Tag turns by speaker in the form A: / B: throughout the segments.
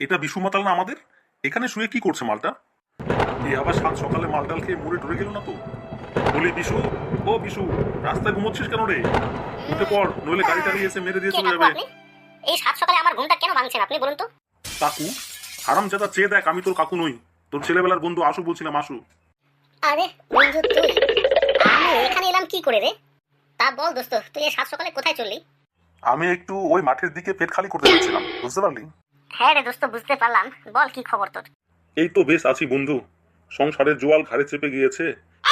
A: এটা বিশু মাতাল না আমাদের? এখানে শুয়ে কি করছে মালটা? এ আবার সাত সকালে মালটাল খেয়ে মরে টরে গেল না তো? বলি বিশু, ও বিশু, রাস্তায় ঘুমোচ্ছিস কেন রে? উঠে পড়, নইলে গাড়ি টাড়ি এসে মেরে দিয়ে চলে যাবে।
B: এই সাত সকালে আমার ঘুমটা কেন ভাঙছেন আপনি বলুন তো?
A: কাকু, হারামজাদা চেয়ে দেখ, আমি তোর কাকু নই, তোর ছেলেবেলার বন্ধু আশু বলছিলাম, আশু।
B: আরে বন্ধু তুই, আমি এখানে এলাম কি করে রে? তা বল দোস্ত, তুই এই সাত সকালে কোথায় চললি?
A: আমি একটু ওই মাঠের দিকে পেট খালি করতে যাচ্ছিলাম, বুঝতে পারলি?
B: হ্যাঁ রে দোস্ত, বুঝতে পারলাম। বল কি খবর তোর?
A: এই তো বেশ আছি বন্ধু। সংসারের জোয়াল ঘাড়ে চেপে গিয়েছে।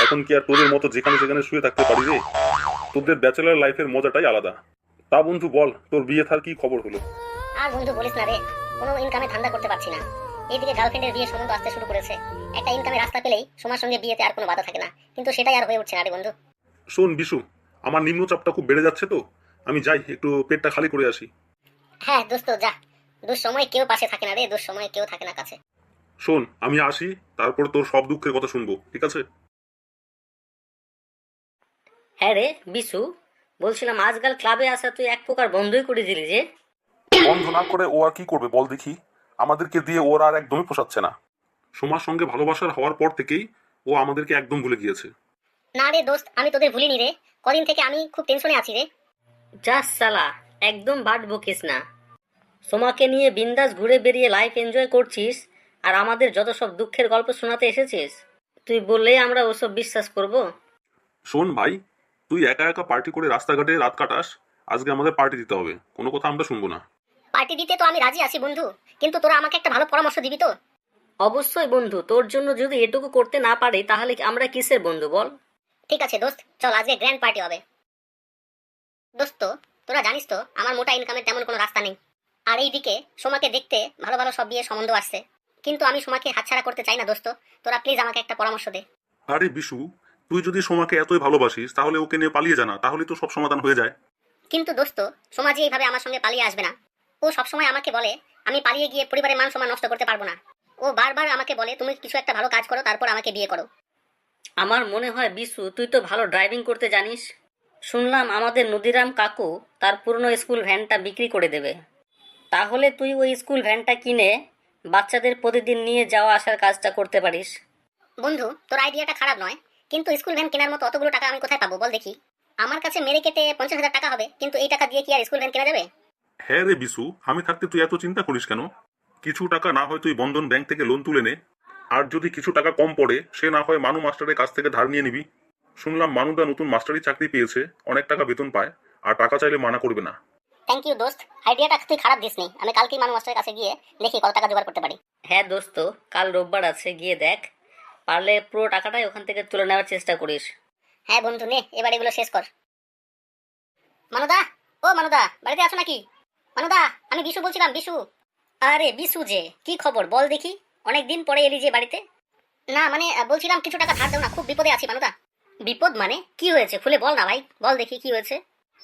A: এখন কি আর তোদের মতো যেখানে সেখানে শুয়ে থাকতে পারি রে? তোদের ব্যাচেলার লাইফের মজাটাই আলাদা। তা বন্ধু বল, তোর বিয়ে থার কি খবর হলো?
B: আর বন্ধু বলিস না রে, কোনো ইনকামে ধান্দা করতে পারছি না। এইদিকে গার্লফ্রেন্ডের বিয়ে সম্বন্ধ আসতে শুরু করেছে। একটা ইনকামের রাস্তা পেলেই সমার সঙ্গে বিয়েতে আর কোনো বাধা থাকে না, কিন্তু সেটাই আর হয়ে উঠছে না রে বন্ধু।
A: শোন বিশু, আমার নিম্নচাপটা খুব বেড়ে যাচ্ছে তো, আমি যাই একটু পেটটা খালি করে আসি।
B: হ্যাঁ দোস্ত যা, দুঃসময়ে কেউ পাশে থাকে না রে, দুঃসময়ে কেউ থাকে না কাছে।
A: শোন আমি আসি, তারপর তোর সব দুঃখের কথা শুনবো, ঠিক আছে?
C: হ্যাঁ রে বিশু, বলছিলাম আজকাল ক্লাবে আসা তুই এক প্রকার বন্ধই করে দিলি যে।
A: বন্ধ না করে ও আর কি করবে বল দেখি? আমাদেরকে দিয়ে ওর আর একদমই পোষাচ্ছে না। সোমার সঙ্গে ভালোবাসার হওয়ার পর থেকেই ও আমাদেরকে একদম ভুলে গিয়েছে।
B: না রে দোস্ত, আমি তোদের ভুলিনি রে। কদিন থেকে আমি খুব টেনশনে আছি রে।
C: যাস সালা, একদম বাট বকিস না। সোমাকে নিয়ে বিন্দাস ঘুরে বেরিয়ে লাইফ এনজয় করছিস, আর আমাদের যত সব দুঃখের গল্প শোনাতে এসেছিস। তুই বললেই আমরা ওসব বিশ্বাস করব?
A: শোন ভাই, তুই একা একা পার্টি করে রাস্তাঘাটে রাত কাটাস, আজকে আমাদের পার্টি দিতে হবে, কোনো কথা আমরা শুনবো না।
B: পার্টি দিতে তো আমি রাজি আছি বন্ধু, কিন্তু তোরা আমাকে একটা ভালো পরামর্শ দিবি তো?
C: অবশ্যই বন্ধু, তোর জন্য যদি এটুকু করতে না পারি তাহলে আমরা কিসের বন্ধু বল?
B: ঠিক আছে দোস্ত, চল আজকে গ্র্যান্ড পার্টি হবে। দোস্ত, তোরা জানিস তো আমার মোটা ইনকামের তেমন কোনো রাস্তা নেই। আর এইদিকে সোমাকে দেখতে ভালো ভালো সব বিয়ে সম্বন্ধ আসছে, কিন্তু আমি সোমাকে হাতছাড়া করতে চাই না দোস্ত। তোরা প্লিজ আমাকে একটা পরামর্শ দে।
A: আরে বিশু, তুই যদি সোমাকে এতই ভালোবাসিস তাহলে ওকে নিয়ে পালিয়ে জানা, তাহলে তো সব সমাধান হয়ে যায়।
B: কিন্তু দোস্ত, সোমা যে এইভাবে আমার সঙ্গে পালিয়ে আসবে না। ও সবসময় আমাকে বলে আমি পালিয়ে গিয়ে পরিবারের মান সম্মান নষ্ট করতে পারবো না। ও বারবার আমাকে বলে তুমি কিছু একটা ভালো কাজ করো, তারপর আমাকে বিয়ে করো।
C: আমার মনে হয় বিশু, তুই তো ভালো ড্রাইভিং করতে জানিস। শুনলাম আমাদের নদীরাম কাকু তার পুরনো স্কুল ভ্যানটা বিক্রি করে দেবে। তাহলে তুই ওই স্কুল ভ্যানটা কিনে বাচ্চাদের প্রতিদিন নিয়ে যাওয়া আসার কাজটা করতে পারিস।
B: বন্ধু, তোর আইডিয়াটা খারাপ নয়, কিন্তু স্কুল ভ্যান কেনার মতো অতগুলো টাকা আমি কোথায় পাবো বল দেখি? আমার কাছে মেরে কেটে 50,000 টাকা হবে, কিন্তু এই টাকা দিয়ে কি আর স্কুল ভ্যান কেনা যাবে?
A: হ্যাঁ রে বিশু, আমি থাকতে তুই এত চিন্তা করিস কেন? কিছু টাকা না হয় তুই বন্ধন ব্যাংক থেকে লোন তুলে নে, আর যদি কিছু টাকা কম পড়ে সে না হয় মানু মাস্টারের কাছ থেকে ধার নিয়ে নিবি। শুনলাম মানুদা নতুন মাস্টারি চাকরি পেয়েছে, অনেক টাকা বেতন পায়, আর টাকা চাইলে মানা করবে না।
B: থ্যাংক ইউ দোস্ত, আইডিয়াটা তুই খারাপ দিসনি। আমি কালকেই মানু মাস্টারের কাছে গিয়ে দেখি কত টাকা জোগাড় করতে পারি।
C: হ্যাঁ দোস্ত, কাল রোববার আছে, গিয়ে দেখ, পারলে পুরো টাকাটাই ওখান থেকে তুলে নেওয়ার চেষ্টা করিস।
B: হ্যাঁ বন্ধু, নে এবার এগুলো শেষ কর। মানুদা, ও মানুদা, বাড়িতে আছো নাকি? মানুদা, আমি বিশু বলছিলাম, বিশু।
C: আরে বিশু যে, কি খবর বল দেখি, অনেকদিন পরে এলি যে বাড়িতে।
B: না মানে বলছিলাম কিছু টাকা ধার দাও না, খুব বিপদে আছি মানুদা।
C: বিপদ মানে কি হয়েছে, খুলে বল না ভাই, বল দেখি কি হয়েছে।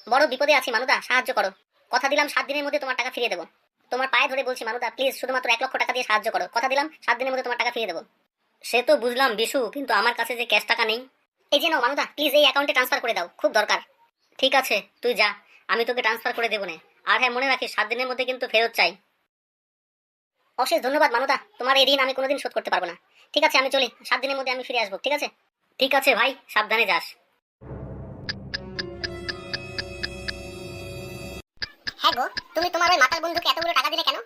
B: বড় বিপদে আছি মানুদা, সাহায্য করো। কথা দিলাম 7 দিনের মধ্যে তোমার টাকা ফিরিয়ে দেবো। তোমার পায়ে ধরে বলছি মানুদা, প্লিজ শুধুমাত্র 1 লক্ষ টাকা দিয়ে সাহায্য করো। কথা দিলাম 7 দিনের মধ্যে তোমার টাকা ফিরিয়ে দেবো।
C: সে তো বুঝলাম বিশু, কিন্তু আমার কাছে যে ক্যাশ টাকা নেই।
B: এই যে নাও মানুদা, প্লিজ এই অ্যাকাউন্টে ট্রান্সফার করে দাও, খুব দরকার।
C: ঠিক আছে তুই যা, আমি তোকে ট্রান্সফার করে দেবো না। আর হ্যাঁ, মনে রাখিস 7 দিনের মধ্যে কিন্তু ফেরত চাই।
B: অশেষ ধন্যবাদ মানুদা, তোমার এই ঋণ আমি কোনোদিন শোধ করতে পারবো না। ঠিক আছে আমি চলি, 7 দিনের মধ্যে আমি ফিরে আসবো, ঠিক আছে?
C: ঠিক আছে ভাই, সাবধানে যাস।
B: হ্যাঁ গো, তুমি তোমার ওই মাতাল বন্ধুকে এতগুলো টাকা দিলে কেন?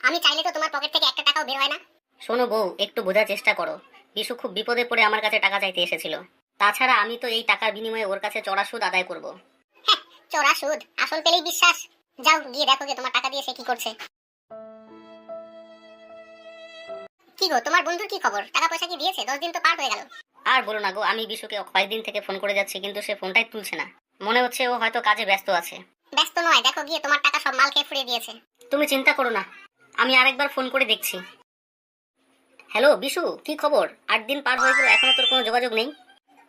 B: আমি চাইলে তো তোমার পকেট থেকে একটা টাকাও বের হয় না।
C: শোনো বউ, একটু বোঝার চেষ্টা করো। বিশু খুব বিপদে পড়ে আমার কাছে টাকা চাইতে এসেছিল। তাছাড়া আমি তো এই টাকার বিনিময়ে ওর কাছে চড়া সুদ আদায় করব।
B: হ্যাঁ, চোরা সুদ, আসল পেলেই বিশ্বাস। যাও গিয়ে দেখো যে তোমার টাকা দিয়ে সে কি করছে। কি গো, তোমার বন্ধুর কি খবর? টাকা পয়সা কি দিয়েছে? 10 দিন তো পার হয়ে গেল।
C: আর বলো না গো, আমি বিশুকে কয়েকদিন থেকে ফোন করে যাচ্ছি, কিন্তু সে ফোনটাই তুলছে না। মনে হচ্ছে ও হয়তো কাজে ব্যস্ত আছে।
B: ব্যস্ত নয়, দেখো গিয়ে তোমার টাকা সব মাল খেয়ে ফুরিয়ে দিয়েছে।
C: তুমি চিন্তা করো না, আমি আরেকবার ফোন করে দেখছি। হ্যালো বিশু, কি খবর? 8 দিন পার হয়ে গেল, এখনো তোর কোনো যোগাযোগ নেই।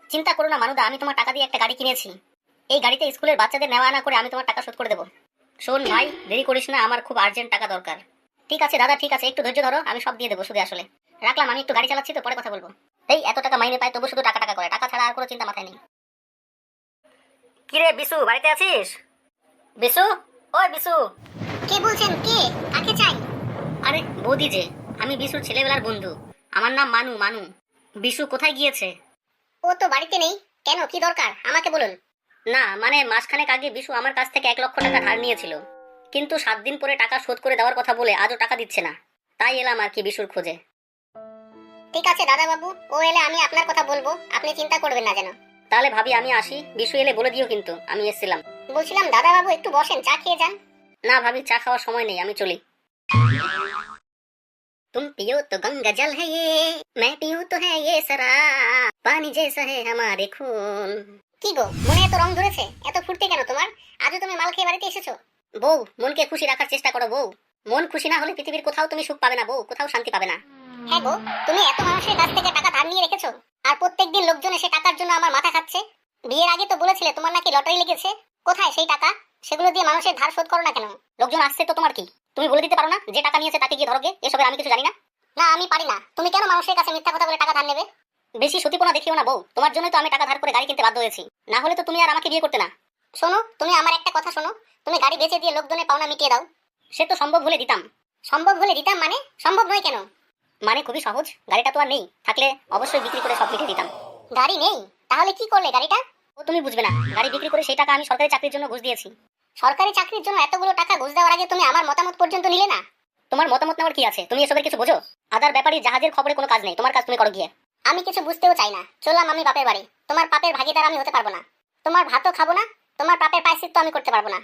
B: চিন্তা করো না মানুদা, আমি তোমার টাকা দিয়ে একটা গাড়ি কিনেছি। এই গাড়িতে স্কুলের বাচ্চাদের নেওয়া আনা করে আমি তোমার টাকা শোধ করে দেবো।
C: শোন ভাই, দেরি করিস না, আমার খুব আর্জেন্ট টাকা দরকার।
B: ঠিক আছে দাদা, ঠিক আছে, একটু ধৈর্য ধরো, আমি সব দিয়ে দেবো সুদে আসলে। রাখলাম, আমি একটু গাড়ি চালাচ্ছি তো, পরে কথা বলবো। এই এত টাকা মাইনে পায় তবু শুধু টাকা টাকা করে, টাকা ছাড়া আর কোনো চিন্তা মাথায় নেই।
C: কিরে বিশু, বাড়িতে আছিস? বিশু, ওই বিশু।
B: কে বলছেন? কে? কাকে চাই?
C: আরে
B: বৌদি যে, আমি বিশুর ছেলেবেলার বন্ধু। আমার নাম মানু। মানু। বিশু কোথায় গিয়েছে? ও তো বাড়িতে নেই। কেন, কি দরকার আমাকে বলুন। না মানে মাসখানেক আগে বিশু আমার কাছ থেকে 1 লক্ষ টাকা ধার নিয়েছিল, কিন্তু 7 দিন পরে টাকা শোধ করে দেওয়ার কথা বলে আজও টাকা দিচ্ছে না। তাই এলাম আর কি বিশুর খোঁজে। ঠিক আছে দাদা বাবু, ও এলে আমি আপনার কথা বলবো, আপনি চিন্তা করবেন না যেন। তাহলে ভাবি আমি আসি, বিশু এলে বলে দিও কিন্তু আমি এসেছিলাম। বলছিলাম দাদা বাবু একটু বসেন, চা খেয়ে যান। না ভাবি, চা খাওয়ার সময় নেই, আমি চলি। तुम पियो तो गंगा जल है ये, मैं पीऊं तो है ये शराब, पानी जैसा है हमारे खून। কি গো, মনে এত রং ধরেছে, এত ফুর্তি কেন তোমার? আজও তুমি মাল খেয়ে বাড়িতে এসেছো? বউ, মনকে খুশি রাখার চেষ্টা করো বউ। মন খুশি না হলে পৃথিবীর কোথাও তুমি সুখ পাবে না বউ, কোথাও শান্তি পাবে না। হ্যাঁ গো, তুমি এত মানুষের কাছ থেকে টাকা ধার নিয়ে রেখেছো, আর প্রত্যেকদিন লোকজন এসে টাকার জন্য আমার মাথা খাচ্ছে। বিয়ের আগে তো বলেছিলে তোমার নাকি লটারি লেগেছে, কোথায় সেই টাকা? সেগুলো দিয়ে মানুষের ধার শোধ করো না কেন? লোকজন আসছে তো তোমার কি? তুমি বলে দিতে পারো না যে টাকা নিয়েছে তাকে গিয়ে ধরোগে? এসবের আমি কিছু জানি না। না আমি পারি না, তুমি কেন মানুষের কাছে মিথ্যা কথা বলে টাকা ধার নেবে? বেশি সতীপনা দেখিও না বউ, তোমার জন্যই তো আমি টাকা ধার করে গাড়ি কিনতে বাধ্য হয়েছি, না হলে তো তুমি আর আমাকে বিয়ে করতে না। শোনো, তুমি আমার একটা কথা শোনো, তুমি গাড়ি বেচে দিয়ে লোকজনের পাওনা মিটিয়ে দাও। সে তো সম্ভব হলে দিতাম। সম্ভব হলে দিতাম মানে? সম্ভব নয় কেন? মানে খুবই সহজ, গাড়িটা তো আর নেই, থাকলে অবশ্যই বিক্রি করে সব মিটিয়ে দিতাম। গাড়ি নেই? তাহলে কি করলে গাড়িটা? ও তুমি বুঝবে না, গাড়ি বিক্রি করে সেই টাকা আমি সরকারি চাকরির জন্য ঘুষ দিয়েছি। সরকারি চাকরির জন্য এতগুলো টাকা ঘুষ দেওয়ার আগে তুমি আমার মতামত পর্যন্ত নিলে না? তোমার মতামত নেওয়ার কি আছে? তুমি এসবের কিছু বোঝো? আদার ব্যাপারে জাহাজের খবরে কোনো কাজ নেই, তোমার কাজ তুমি করো গিয়ে। আমি কিছু বুঝতেও চাই না, চললাম আমি বাপের বাড়ি। তোমার পাপের ভাগিদার আমি হতে পারবো না। তোমার ভাতও খাবো না, তোমার পাপের প্রায়শ্চিত্ত আমি করতে পারবো না।